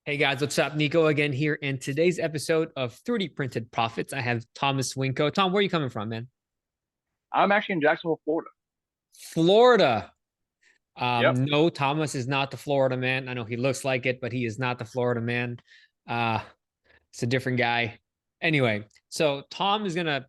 Hey guys, what's up? Nico again here. In today's episode of 3D Printed Profits, I have Thomas Winko. Tom, where are you coming from, man? I'm actually in Jacksonville, Florida. Florida. Yep. No, Thomas is not the Florida man. I know he looks like it, but he is not the Florida man. Uh, it's a different guy. Anyway, so Tom is gonna,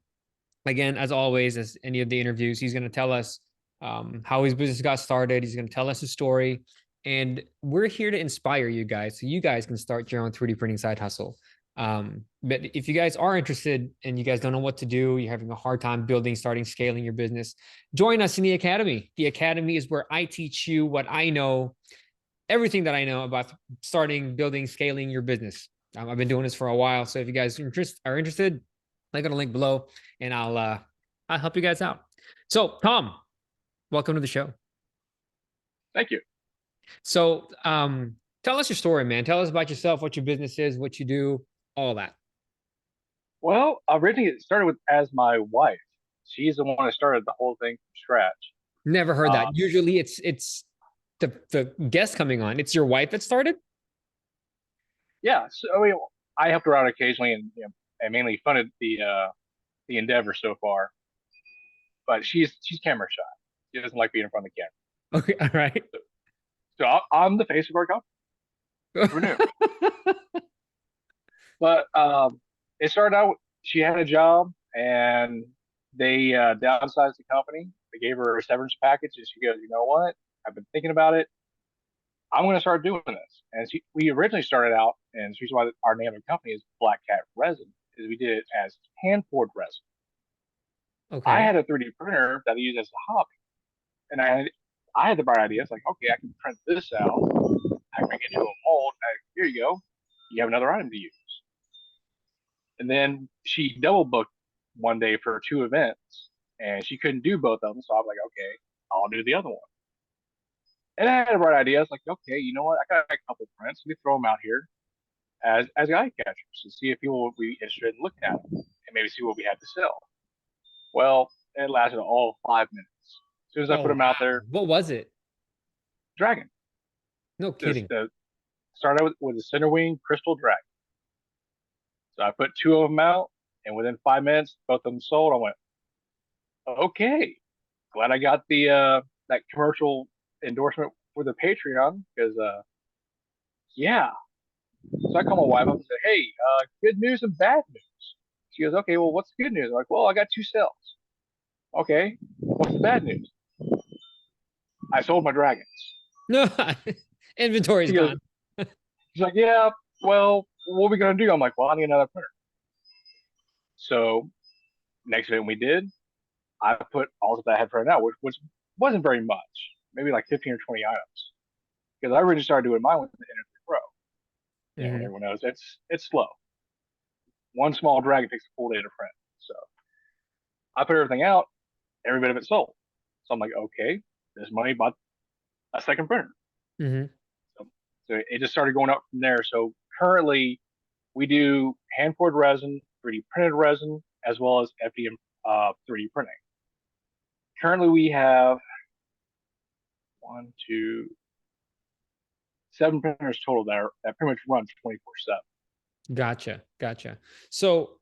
again, as always, as any of the interviews, he's gonna tell us how his business got started. He's gonna tell us his story, and we're here to inspire you guys, so you guys can start your own 3D printing side hustle. But if you guys are interested and you guys don't know what to do, you're having a hard time building, starting, scaling your business, join us in the academy. The academy is where I teach you what I know, everything that I know about starting, building, scaling your business. I've been doing this for a while, so if you guys are interested, click on the link below, and I'll help you guys out. So, Tom, welcome to the show. Thank you. So, tell us your story, man. Tell us about yourself, what your business is, what you do, all that. Well, originally it started with as my wife. She's the one that started the whole thing from scratch. Never heard that. Um, Usually, it's the guest coming on. It's your wife that started. yeah. So I mean, I helped her out occasionally and mainly funded the endeavor so far. But she's camera shy. She doesn't like being in front of the camera. Okay, all right. So I'm the face of our company. Who knew? But it started out. She had a job and they downsized the company. They gave her a severance package, and she goes, "You know what? I've been thinking about it. I'm going to start doing this." And we originally started out, and the reason why our name of the company is Black Cat Resin is we did it as hand poured resin. I Okay. had a 3D printer that I used as a hobby, and I had the bright idea. It's like, okay, I can print this out. I can make it into a mold. Here you go. You have another item to use. And then she double booked one day for two events, and she couldn't do both of them. So I was like, okay, I'll do the other one. And I had a bright idea. I was like, okay, you know what? I got a couple prints. We throw them out here as eye catchers to see if people would be interested in looking at them and maybe see what we had to sell. Well, it lasted all 5 minutes. As soon as I Oh put them out wow. there, What was it? dragon. No This kidding. the started with a center wing crystal dragon. So I put two of them out, and within 5 minutes, both of them sold. I went, okay, glad I got the that commercial endorsement for the Patreon because yeah. So I call my wife up and say, hey, good news and bad news. She goes, okay, well, what's the good news? I'm like, well, I got two sales. Okay, what's the bad news? I sold my dragons. No, inventory's She goes, gone. she's like, yeah, well, what are we gonna do? I'm like, well, I need another printer. So next event we did, I put all of that I had printed out, which wasn't very much, maybe like 15 or 20 items, because I originally started doing mine with the Enter 3 Pro. Hmm. Everyone knows it's slow. One small dragon takes a full day to print. So I put everything out, every bit of it sold. So I'm like, okay, this money bought a second printer. Hmm. So, so it just started going up from there. So currently we do hand poured resin, 3D printed resin, as well as FDM 3D printing. Currently we have one, two, seven printers total that pretty much run 24/7. Gotcha. Gotcha. So,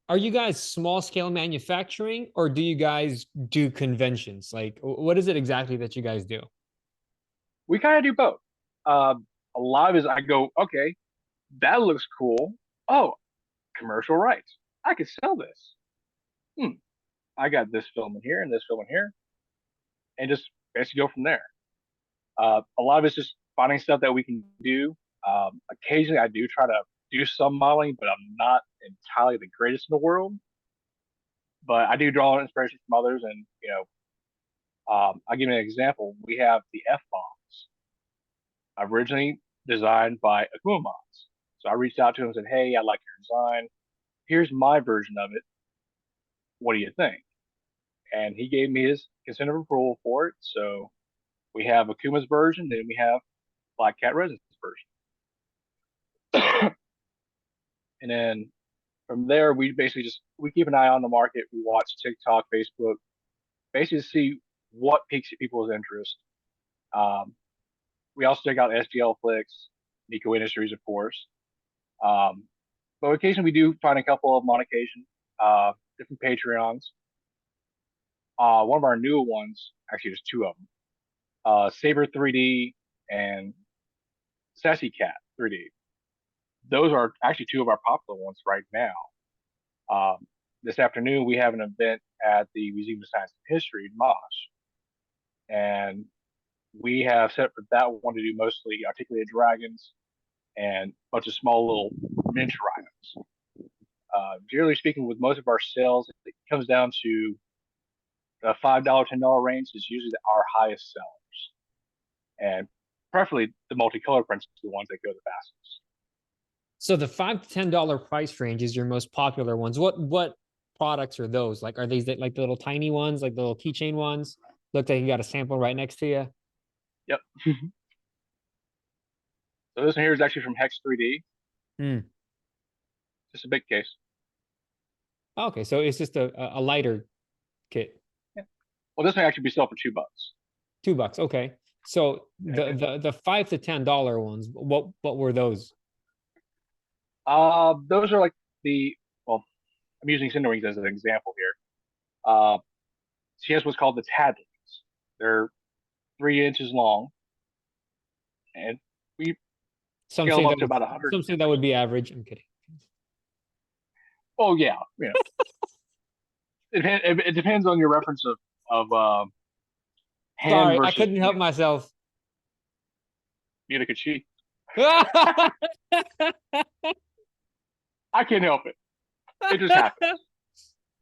are you guys small scale manufacturing or do you guys do conventions? Like, what is it exactly that you guys do? We kind of do both. A lot of it is I go, okay, that looks cool. Oh, commercial rights. I could sell this. Hmm. I got this film in here and this film in here, and just basically go from there. A lot of it's just finding stuff that we can do. Occasionally, I do try to do some modeling, but I'm not entirely the greatest in the world. But I do draw inspiration from others, and I'll give you an example. We have the F bombs, originally designed by Akuma Mods. So I reached out to him and said, "Hey, I like your design. Here's my version of it. What do you think?" And he gave me his consent of approval for it. So we have Akuma's version, then we have Black Cat Residence version. And then from there, we basically just we keep an eye on the market. We watch TikTok, Facebook, basically to see what piques people's interest. Um, we also check out STL Flicks. Nico Industries, of course. Um, but occasionally we do find a couple of them on occasion, different Patreons. One of our newer ones, actually, there's two of them, Saber 3D and Sassy Cat 3D. Those are actually two of our popular ones right now. This afternoon, we have an event at the Museum of Science and History in Mosh, and we have set for that one to do mostly articulated dragons and a bunch of small little miniature items. Generally speaking, with most of our sales, it comes down to the $5, $10 range is usually our highest sellers, and preferably the multicolored prints are the ones that go the fastest. So the $5 to $10 price range is your most popular ones. What products are those? Like, are these like the little tiny ones, like the little keychain ones? Look like you got a sample right next to you. Yep. So this one here is actually from Hex 3D. Hmm. Just a big case. Okay, so it's just a lighter kit. Yeah. Well, this may actually be sold for $2. $2. Okay. So And the $5 to $10 ones, what were those? those are like well, I'm using Cinder Wings as an example here. Uh, she has what's called the Tadleys. They're 3 inches long, and we Some scale them say up that to was about 100 some say that would centimeters. be average. I'm kidding. Oh yeah, it depends on your reference of hand Sorry, I versus couldn't help myself. Utica cheek. Oh, I can't help it. It just happens.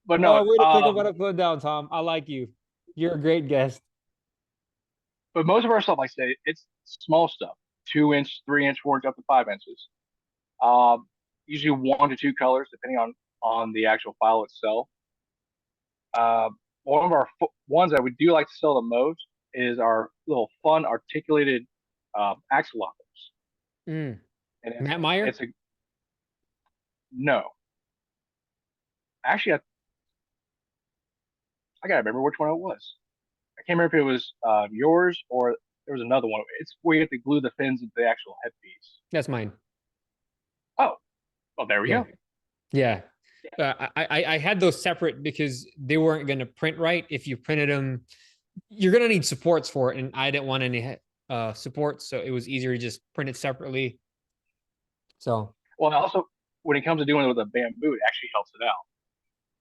But no, way to pick up what I put down, Tom. I like you. You're a great guest. but most of our stuff, like I say, it's small stuff, 2 inch, 3 inch, 4 inch, up to 5 inches. Um, Usually one to two colors, depending on the actual file itself. Uh, One of our ones that we do like to sell the most is our little fun articulated axolotls, Mm. and Matt it's Meyer? a no. Actually, I gotta remember which one it was. I can't remember if it was yours or there was another one. It's where you have to glue the fins into the actual headpiece. That's mine. Oh, well, there we Yeah. go. Yeah. I had those separate because they weren't going to print right. If you printed them, you're going to need supports for it. And I didn't want any supports. So it was easier to just print it separately. So, Well, also when it comes to doing it with a bamboo, it actually helps it out.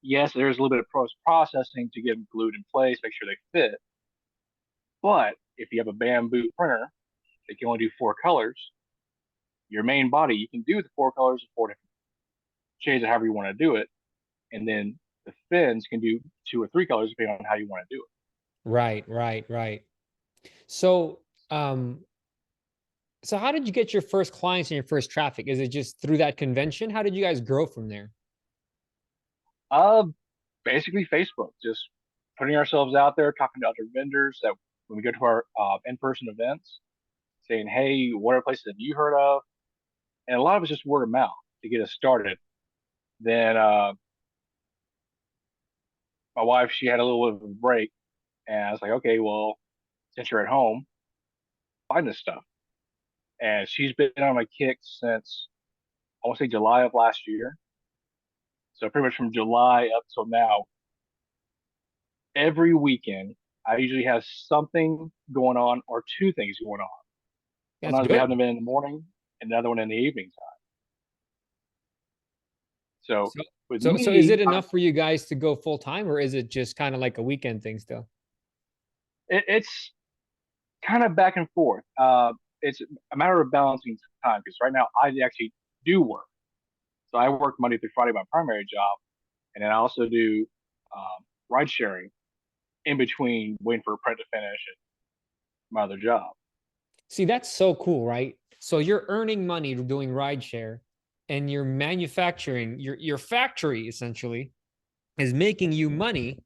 Yes, there's a little bit of processing to get them glued in place, make sure they fit. But if you have a bamboo printer that can only do four colors, your main body, you can do the four colors of four different shades of however you want to do it. And then the fins can do two or three colors depending on how you want to do it. right, right, right. So, um, so how did you get your first clients and your first traffic? Is it just through that convention? How did you guys grow from there? Uh, Basically Facebook, just putting ourselves out there, talking to other vendors that when we go to our in-person events, saying, hey, what are places have you heard of? And a lot of it's just word of mouth to get us started. Then my wife, she had a little bit of a break, and I was like, okay, well, since you're at home, find this stuff. And she's been on my kick since I want to say July of last year. So pretty much from July up till now, every weekend, I usually have something going on or two things going on. That's Sometimes we have good. them in the morning and another one in the evening time. So So, with so is me, it enough for you guys to go full time, or is it just kind of like a weekend thing still? it's kind of back and forth. It's a matter of balancing time because right now I actually do work. So I work Monday through Friday, my primary job, and then I also do ride sharing in between waiting for a print to finish and my other job. See, that's so cool, right? So you're earning money doing rideshare and you're manufacturing your factory essentially is making you money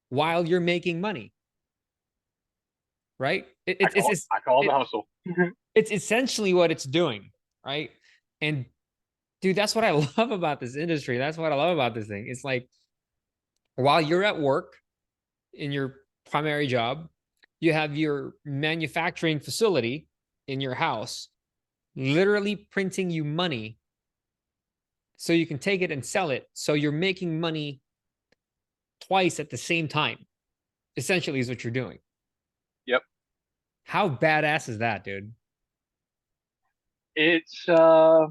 while you're making money, right? I call it the hustle. It's essentially what it's doing, right? And dude, that's what I love about this industry. That's what I love about this thing. It's like while you're at work in your primary job, you have your manufacturing facility in your house, literally printing you money so you can take it and sell it. So you're making money twice at the same time, essentially, is what you're doing. Yep. How badass is that, dude? It's a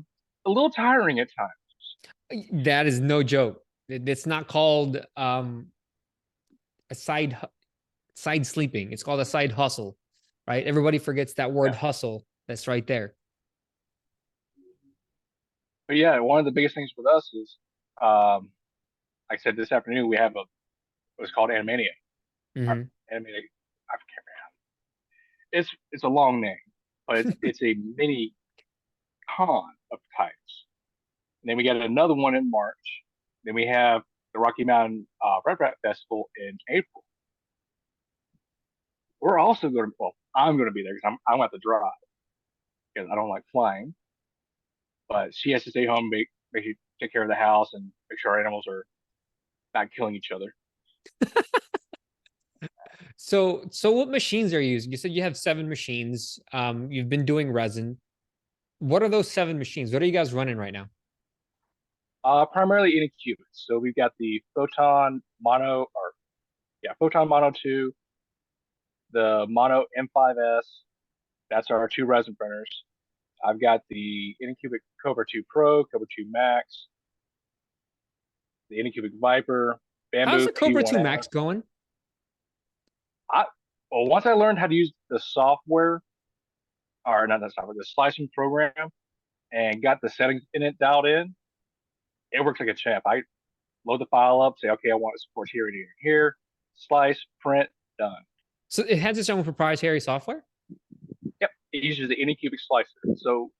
little tiring at times. That is no joke. It's not called a side sleeping. It's called a side hustle, right? Everybody forgets that word Yeah. hustle. That's right there. But yeah, one of the biggest things with us is, um, like I said this afternoon, we have a what's called Animania. Mm-hmm. Animania. I can't remember. It's a long name, but it's a mini con of types. And then we got another one in March. Then we have the Rocky Mountain Red Rat Festival in April. We're also going to, well, I'm going to be there because I'm going to have to drive because I don't like flying. But she has to stay home, make sure take care of the house and make sure our animals are not killing each other. So what machines are you using? You said you have 7 machines. You've been doing resin. What are those 7 machines? What are you guys running right now? Primarily in cubits. So we've got the Photon Mono, or yeah, Photon Mono 2, the Mono M5S. That's our 2 resin printers. I've got the Anycubic Cobra 2 Pro, Cobra 2 Max, the Anycubic Viper, How's Bamboo the Cobra 2 P1F. Max going? I well, once I learned how to use the software, or not the software, the slicing program, and got the settings in it dialed in, it works like a champ. I load the file up, say, okay, I want to support here and here and here, slice, print, done. So it has its own proprietary software? Yep, it uses the Anycubic slicer. So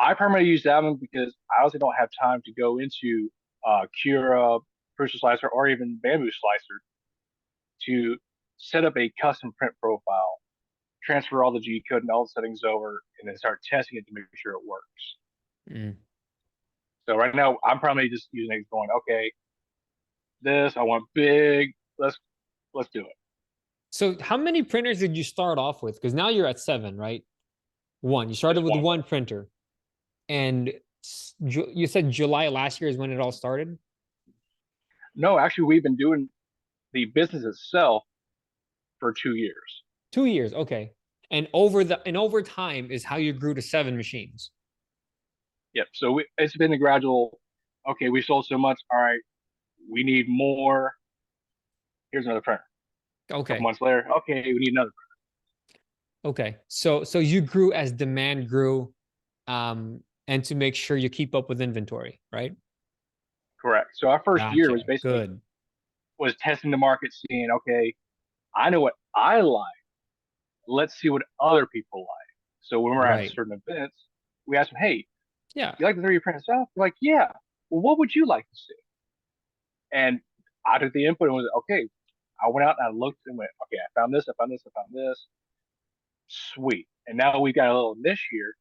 I primarily use that one because I also don't have time to go into Cura, Crucial Slicer, or even Bamboo Slicer to set up a custom print profile, transfer all the G code and all the settings over, and then start testing it to make sure it works. Mm. So right now, I'm probably just using it going, okay, this I want big. Let's do it. So how many printers did you start off with? Because now you're at 7, right? One. You started Just with one one more. printer, and you said July last year is when it all started. No, actually, we've been doing the business itself for 2 years. 2 years, okay. And over time is how you grew to 7 machines. Yep. So it's been a gradual. Okay, we sold so much. All right, we need more. Here's another printer. A couple Okay. months later, okay, we need another. Okay. So you grew as demand grew, and to make sure you keep up with inventory, right? Correct. So our first year was Gotcha. basically Good. was testing the market, seeing, okay, I know what I like. Let's see what other people like. So when we're at Right. certain events, we ask them, hey, Yeah. you like the 3D printed stuff? They're like, yeah. Well, what would you like to see? And I took the input and was okay. I went out and I looked and went, okay, I found this, I found this, I found this. Sweet. And now we've got a little niche here.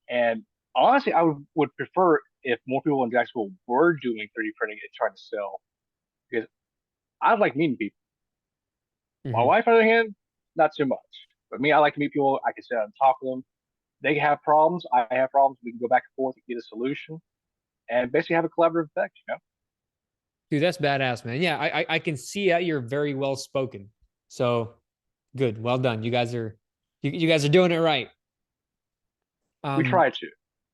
And honestly, would prefer if more people in Jacksonville were doing 3D printing and trying to sell because I like meeting people. My Hmm. wife, on the other hand, not so much. But me, I like to meet people. I can sit down and talk to them. They have problems. I have problems. We can go back and forth and get a solution and basically have a collaborative effect, you know? Dude, that's badass, man. Yeah, I can see that you're very well spoken. So good. Well done. You guys are doing it right. We Um, try to.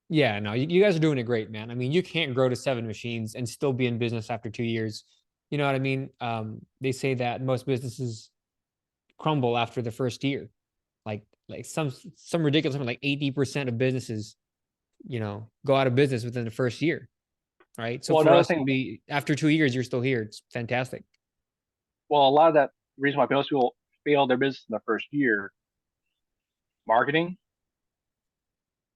yeah, no, you guys are doing it great, man. I mean, you can't grow to 7 machines and still be in business after 2 years. You know what I mean? They say that most businesses crumble after the first year. Like some ridiculous something like 80% of businesses, go out of business within the first year. Right. So Well, for another us to thing, be after 2 years, you're still here. It's fantastic. well, a lot of that reason why most people fail their business in the first year, marketing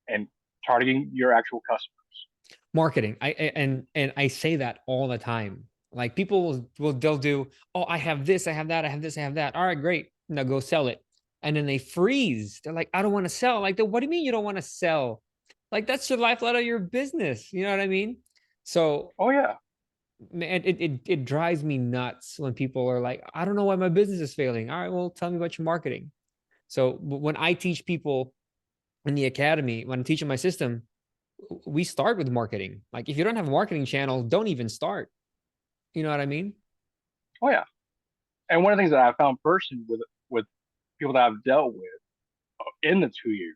and targeting your actual customers. Marketing. And I say that all the time. Like people they'll do, oh, I have this, I have that, I have this, I have that. All right, great. Now go sell it. And then they freeze. They're like, I don't want to sell. Like, what do you mean you don't want to sell? Like that's the lifeblood of your business. You know what I mean? So Oh yeah. man, it drives me nuts when people are like, I don't know why my business is failing. All right, well, tell me about your marketing. So when I teach people in the academy when I'm teaching my system, we start with marketing. Like if you don't have a marketing channel, don't even start. You know what I mean? Oh yeah. And one of the things that I found personally with people that I've dealt with in the 2 years,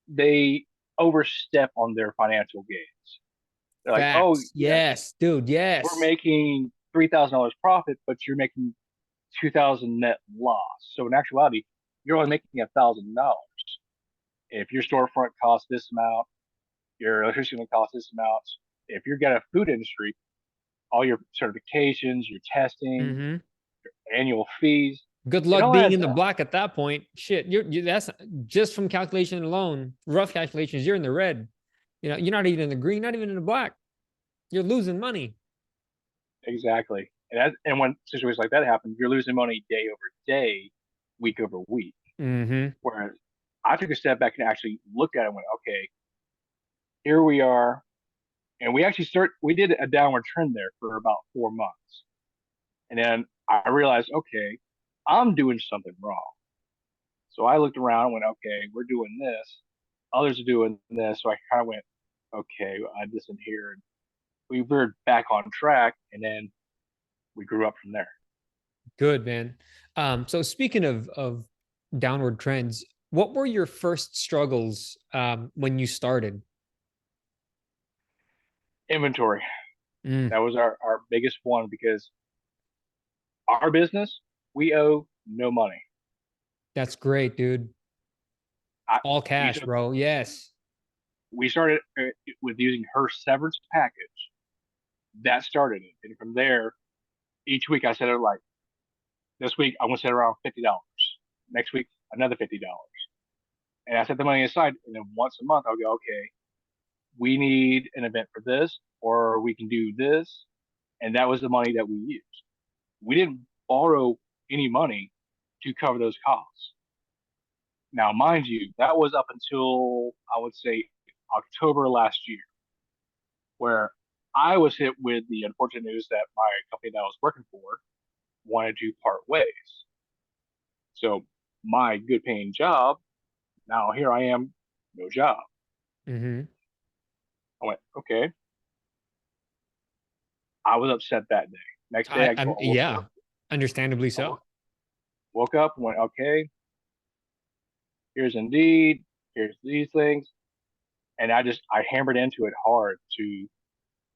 they overstep on their financial gains. They're like, oh Facts. yeah, Yes, dude. we're Yes. making $3,000 profit, but you're making 2,000 net loss. So in actuality, you're only making $1,000. If your storefront costs this amount, your electricity will cost this amount. If you've got a food industry, all your certifications, your testing, Mm-hmm. annual fees, Good it luck all being adds in the up. black at that point. Shit, that's just from calculation alone, rough calculations. You're in the red. You know, you're not even in the green, not even in the black. You're losing money. Exactly. And when situations like that happen, you're losing money day over day, week over week. Mm-hmm. Whereas I took a step back and actually looked at it and went, okay, here we are. And we did a downward trend there for about 4 months. And then I realized, okay, I'm doing something wrong. So I looked around and went, okay, we're doing this. Others are doing this. So I kind of went, okay, I listen here. And we were back on track. And then we grew up from there. Good, man. So speaking of downward trends, what were your first struggles when you started? Inventory. Mm, That was our biggest one because our business, we owe no money. that's great, dude. I, All we cash, took, bro. Yes. we started with using her severance package. That started it. And from there, each week I set it like this week I'm gonna set around $50. Next week, another $50. And I set the money aside, and then once a month I'll go, okay, we need an event for this, or we can do this. And that was the money that we used. We didn't borrow any money to cover those costs. Now, mind you, that was up until I would say October last year, where I was hit with the unfortunate news that my company that I was working for wanted to part ways. So my good paying job, now here I am, no job. Mm-hmm. I went, okay. I was upset that day. Next day, I'm yeah, understandably so. woke up and went, okay, here's Indeed, here's these things. And I hammered into it hard to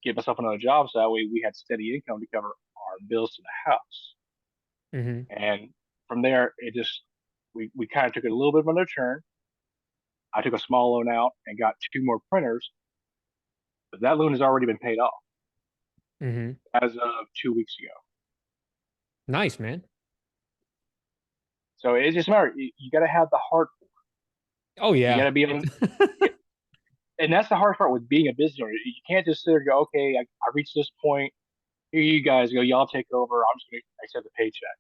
get myself another job so that way we had steady income to cover our bills to the house. Mm-hmm. And from there, we kind of took it a little bit of another turn. I took a small loan out and got two more printers, but that loan has already been paid off Mm-hmm. as of 2 weeks ago. Nice, man. So it's just a matter. You got to have the heart. Oh You got yeah. to be able, and that's the hard part with being a business owner. You can't just sit there and go, okay, I reached this point. Here you guys go. Y'all take over. I'm just going to accept the paycheck.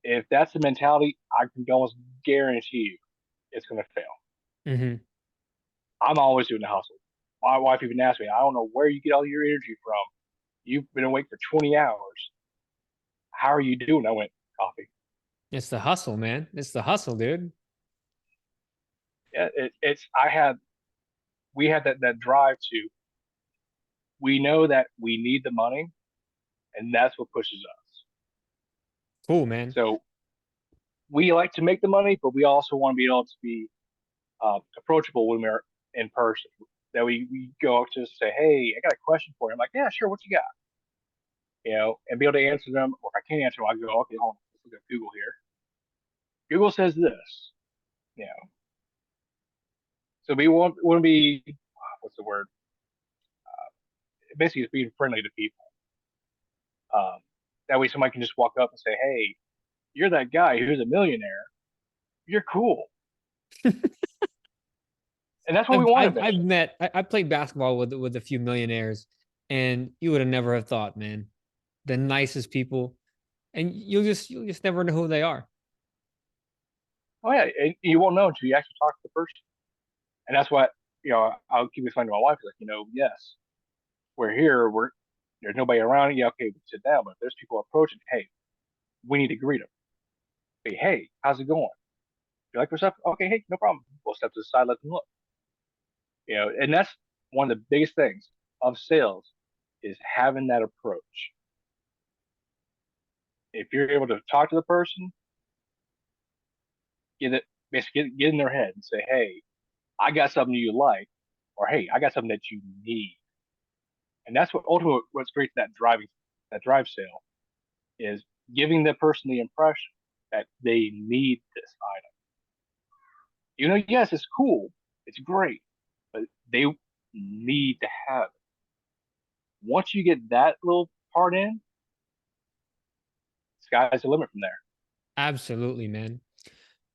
If that's the mentality, I can almost guarantee you it's going to fail. Mm-hmm. I'm always doing the hustle. My wife even asked me, I don't know where you get all your energy from. You've been awake for 20 hours. How are you doing? I went, coffee. It's the hustle, man. It's the hustle, dude. Yeah, we had that drive to, we know that we need the money and that's what pushes us. Cool, man. So we like to make the money, but we also want to be able to be approachable when we're in person. That we go up to say, hey, I got a question for you. I'm like, yeah, sure. What you got? And be able to answer them. Or if I can't answer them, I go, okay, hold on. Let's look at Google here. Google says this. You know, so we want to be, what's the word? Basically, just being friendly to people. Um, that way, somebody can just walk up and say, hey, you're that guy who's a millionaire. You're cool. And that's what we want I've eventually. met I played basketball with a few millionaires, and you would have never have thought, man, the nicest people, and you'll just never know who they are. Oh, yeah. And you won't know until you actually talk to the person. And that's what, I'll keep explaining to my wife, like, yes, we're here. There's nobody around. Yeah, okay, we sit down. But if there's people approaching, hey, we need to greet them. Hey, how's it going? You like our stuff? Okay, hey, no problem. We'll step to the side, let them look. And that's one of the biggest things of sales is having that approach. If you're able to talk to the person, get it basically get in their head and say, hey, I got something you like, or hey, I got something that you need. And that's what ultimately what's great that drive sale is giving the person the impression that they need this item. Yes, it's cool, it's great, but they need to have it. Once you get that little part in, sky's the limit from there. Absolutely, man.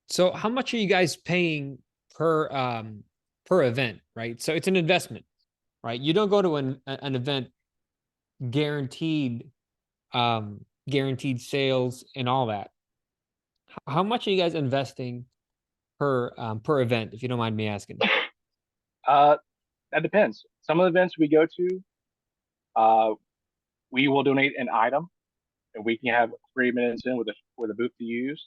So how much are you guys paying per event, right? So it's an investment, right? You don't go to an event guaranteed guaranteed sales and all that. How much are you guys investing per event, if you don't mind me asking? Uh, that depends. Some of the events we go to, uh, we will donate an item, and we can have 3 minutes in with a booth to use.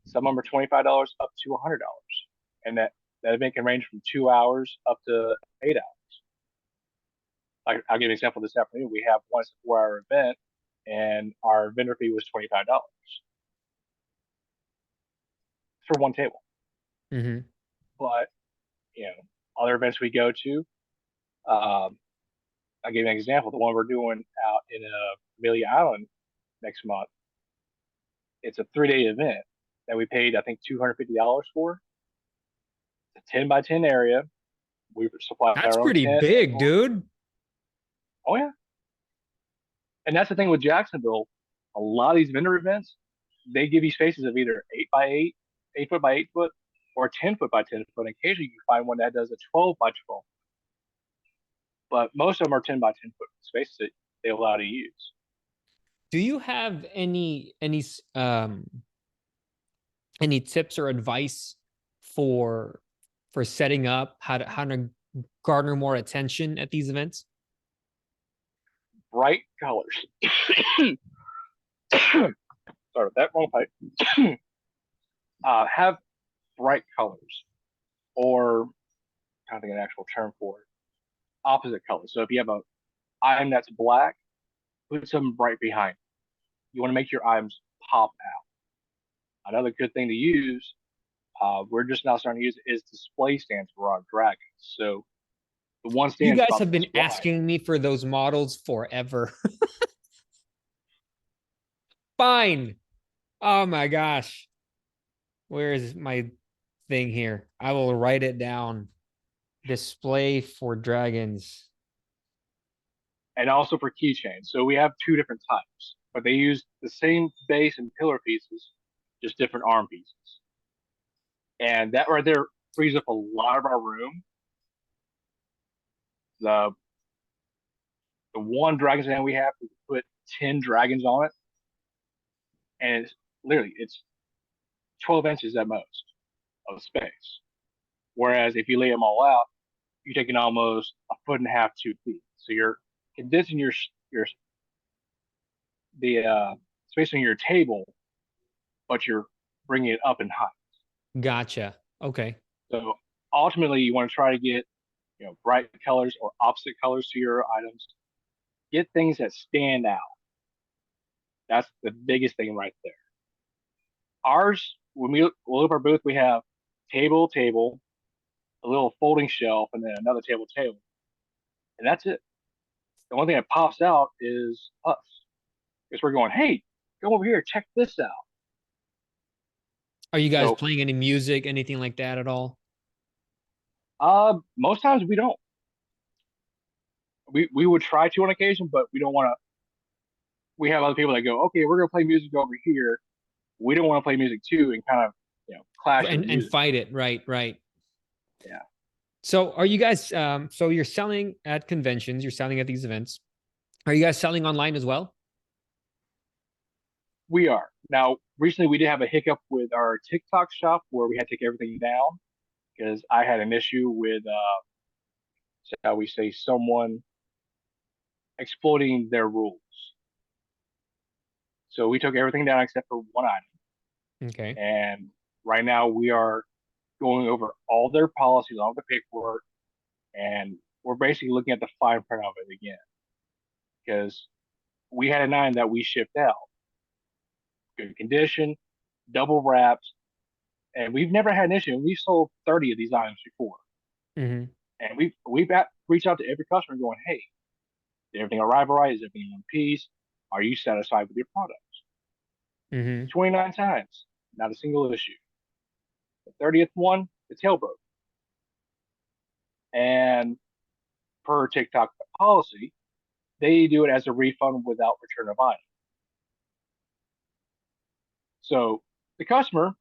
Some of them are $25 up to $100, and that event can range from 2 hours up to 8 hours. I'll give you an example. This afternoon, we have one 4 hour event, and our vendor fee was $25 for one table. Mm-hmm. But other events we go to, um, I'll give you an example. The one we're doing out in Amelia Island next month, it's a 3 day event that we paid, I think, $250 for. It's a 10 by 10 area. We supply That's our own pretty tent. big, dude. Oh yeah, and that's the thing with Jacksonville. A lot of these vendor events, they give you spaces of either 8 by 8, 8 foot by 8 foot, or 10 foot by 10 foot. Occasionally, you can find one that does a 12 by 12. But most of them are 10 by 10 foot spaces that they allow to use. Do you have any tips or advice for setting up how to garner more attention at these events? Bright colors. Sorry about that. Wrong pipe. Have bright colors, or I think an actual term for it, opposite colors. So if you have a item that's black, put some bright behind. You want to make your items pop out. Another good thing to use, we're just now starting to use, is display stands for our dragons. So the one You stand's guys about have this been wide. asking me for those models forever. Fine. Oh my gosh. Where is my thing here? I will write it down. Display for dragons. And also for keychains. So we have two different types, but they use the same base and pillar pieces, just different arm pieces. And that right there frees up a lot of our room. The the one dragon stand we have, we put 10 dragons on it, and it's 12 inches at most of space. Whereas if you lay them all out, you're taking almost a foot and a half, 2 feet. So you're condensing your the space on your table, but you're bringing it up in height. Gotcha. Okay. So ultimately, you want to try to get bright colors or opposite colors to your items. Get things that stand out. That's the biggest thing right there. Ours, when we look at our booth, we have table, a little folding shelf, and then another table, and that's it. The only thing that pops out is us. Because we're going, hey, go over here, check this out. Are you guys So, playing any music, anything like that at all? most times we don't. We would try to on occasion, but we don't want to. We have other people that go, okay, we're gonna play music over here. We don't want to play music too, and kind of clash with the And music. fight it. Right, right. Yeah, So are you guys so you're selling at conventions, you're selling at these events. Are you guys selling online as well? we are. Now, recently we did have a hiccup with our TikTok shop where we had to take everything down because I had an issue with, shall we say, someone exploiting their rules. So we took everything down except for one item, Okay. and Right now, we are going over all their policies, all the paperwork, and we're basically looking at the fine print of it again because we had a nine that we shipped out, good condition, double wrapped, and we've never had an issue. We've sold 30 of these items before, Mm-hmm. and reached out to every customer going, "Hey, did everything arrive all right? Is everything in one piece? Are you satisfied with your product?" Mm-hmm. 29 times, not a single issue. The 30th one, the tail broke, and per TikTok policy, they do it as a refund without return of item. So the customer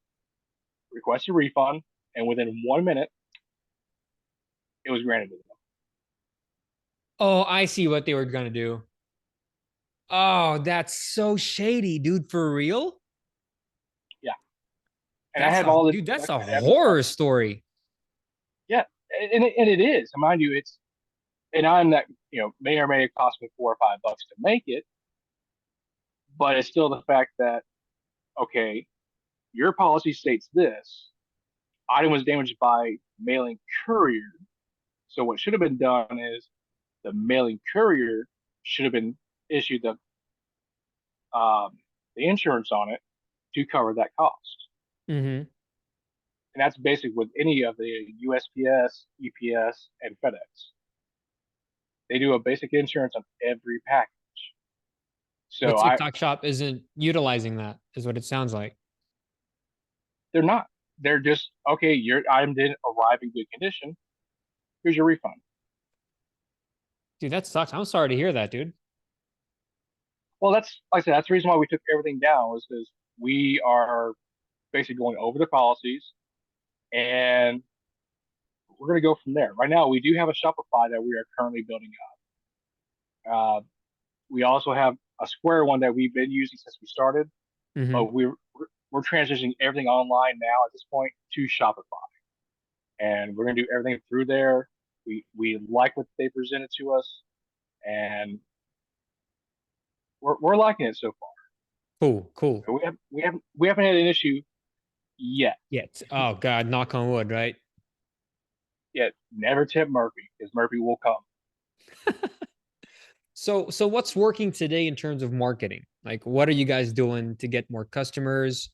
requests a refund, and within 1 minute, it was granted to them. Oh, I see what they were gonna do. Oh, that's so shady, dude. For real? Yeah, and I have all this That's a documented evidence on horror it. story. Yeah, and it is. And mind you, it's an item that may or may have cost me $4 or $5 to make it, but it's still the fact that okay, your policy states this item was damaged by mailing courier. So what should have been done is the mailing courier should have been issued um, the insurance on it to cover that cost. Mm-hmm. And that's basic with any of the USPS, EPS, and FedEx. They do a basic insurance on every package. But So TikTok Shop isn't utilizing that, is what it sounds like. they're not. They're just okay. Your item didn't arrive in good condition. Here's your refund. Dude, that sucks. I'm sorry to hear that, dude. Well, that's like I said. That's the reason why we took everything down was because we are basically going over the policies and we're going to go from there. Right now, we do have a Shopify that we are currently building up. We also have a Square one that we've been using since we started, Mm-hmm. but we're transitioning everything online now at this point to Shopify, and we're going to do everything through there. We like what they presented to us, and we're liking it so far. Cool, cool. We haven't had an issue yet. Yet. Oh God, knock on wood, right? Yet never tip Murphy because Murphy will come. So what's working today in terms of marketing? Like, what are you guys doing to get more customers?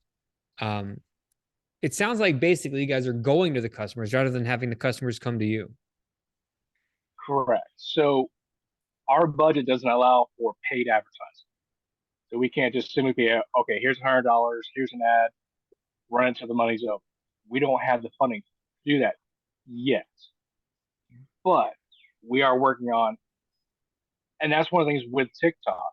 Um, it sounds like basically you guys are going to the customers rather than having the customers come to you. Correct. So our budget doesn't allow for paid advertising. So we can't just simply be okay. Here's $100. Here's an ad. Run it until the money's up. We don't have the funding to do that yet, but we are working on, and that's one of the things with TikTok.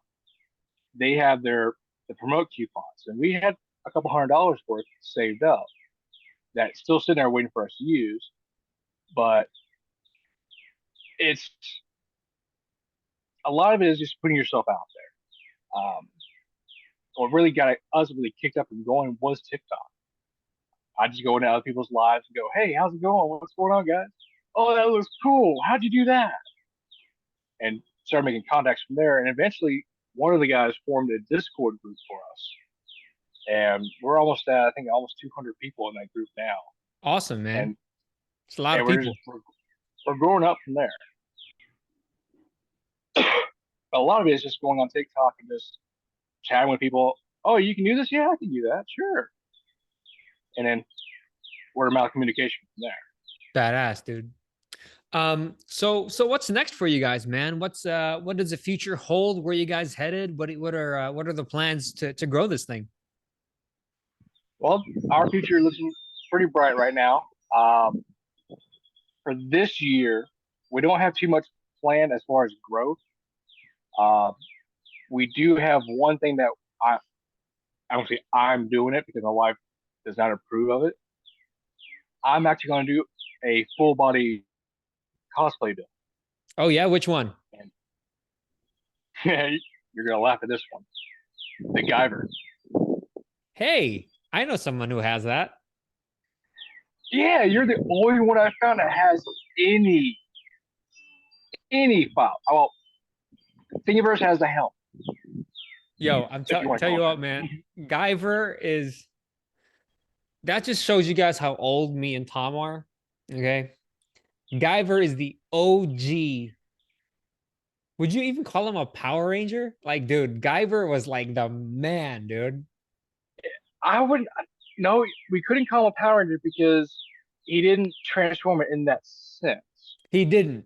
They have the promote coupons, and we had a couple $100 worth saved up that's still sitting there waiting for us to use. But it's a lot of it is just putting yourself out there. What really got us really kicked up and going was TikTok. I just go into other people's lives and go, "Hey, how's it going? What's going on, guys? Oh, that looks cool. How'd you do that?" And started making contacts from there. And eventually, one of the guys formed a Discord group for us, and we're almost at I think almost 200 people in that group now. Awesome, man. And It's a lot of people. we're growing up from there. But a lot of it is just going on TikTok and just chatting with people. Oh, you can do this? Yeah, I can do that. Sure. And then word of mouth communication from there. Badass, dude. So what's next for you guys, man? What does the future hold? Where are you guys headed? What are the plans to grow this thing? Well, our future looks pretty bright right now. For this year, we don't have too much planned as far as growth. Uh, we do have one thing that I I don't say I'm doing it because my wife does not approve of it. I'm actually going to do a full body cosplay build, Oh yeah, which one? and you're going to laugh at this one. The Guyver. Hey, I know someone who has that. Yeah, you're the only one I found that has any file. Well, Thingiverse has the helm, Yo, if you want to tell call you it what, that. man. Guyver is that just shows you guys how old me and Tom are. Okay. Guyver is the OG. Would you even call him a Power Ranger? Like, dude, Guyver was like the man, dude. I wouldn't. No, we couldn't call him a Power Ranger because he didn't transform it in that sense. He didn't.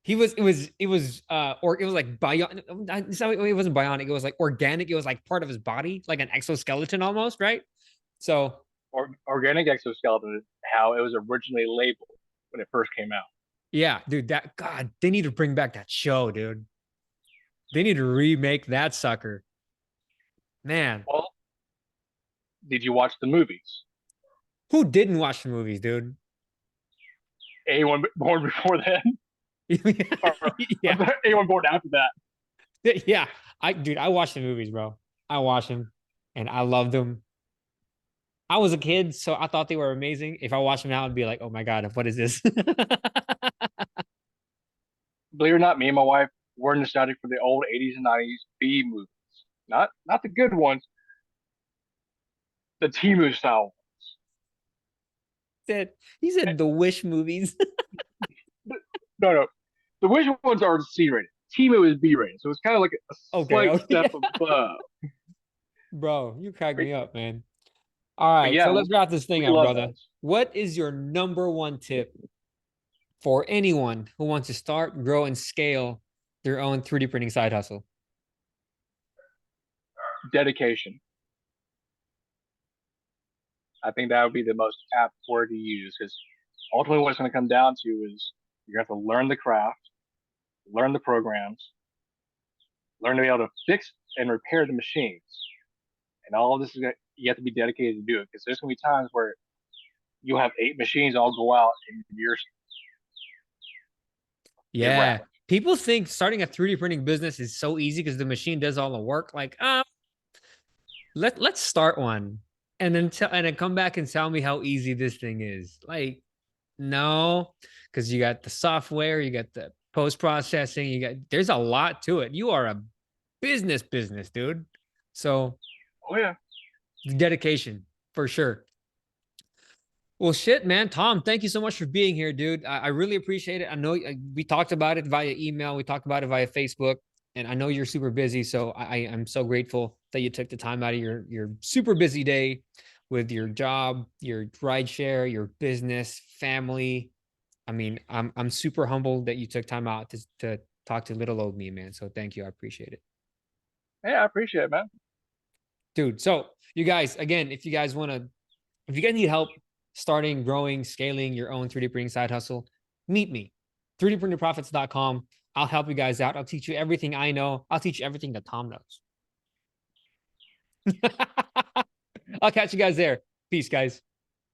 Or it was like bionic. It wasn't bionic. It was like organic. It was like part of his body, like an exoskeleton almost, right? So Or organic exoskeleton is how it was originally labeled when it first came out. yeah, dude, that God, they need to bring back that show, dude. They need to remake that sucker. Man, Well, did you watch the movies? who didn't watch the movies, dude? Anyone born before then, or Yeah. anyone born after that? Yeah. I watched the movies, bro. I watched them and I loved them. I was a kid, so I thought they were amazing. If I watched them now, I'd be like, oh my God, what is this? Believe it or not, me and my wife were nostalgic for the old '80s and '90s B movies. Not the good ones, the Timu style. He said the Wish movies. No, no, the Wish ones are C rated. Timu is B rated, so it's kind of like a Okay, slight okay. step above. Bro, you crack But, me up, man. All but right, yeah, so let's wrap this thing we up, love brother. those. What is your number one tip for anyone who wants to start, grow, and scale their own 3D printing side hustle? Dedication. I think that would be the most apt word to use because ultimately what it's going to come down to is you have to learn the craft, learn the programs, learn to be able to fix and repair the machines. And all of this is you have to be dedicated to do it because there's going to be times where you'll have 8 machines all go out and you're get Yeah. rattled. People think starting a 3D printing business is so easy because the machine does all the work. Like, let's start one and then come back and tell me how easy this thing is. Like, no, because you got the software, you got the post processing, there's a lot to it. You are a business, dude. So Oh yeah. dedication for sure. Well, shit, man. Tom, thank you so much for being here, dude. I really appreciate it. I know we talked about it via email, we talked about it via Facebook, and I know you're super busy. So I'm so grateful that you took the time out of your super busy day with your job, your ride share, your business, family. I mean, I'm super humbled that you took time out to talk to little old me, man. So thank you. I appreciate it. Hey, I appreciate it, man. Dude. So you guys, again, if you guys need help starting, growing, scaling your own 3D printing side hustle, meet me. 3dprinterprofits.com. I'll help you guys out. I'll teach you everything I know. I'll teach you everything that Tom knows. I'll catch you guys there. Peace, guys.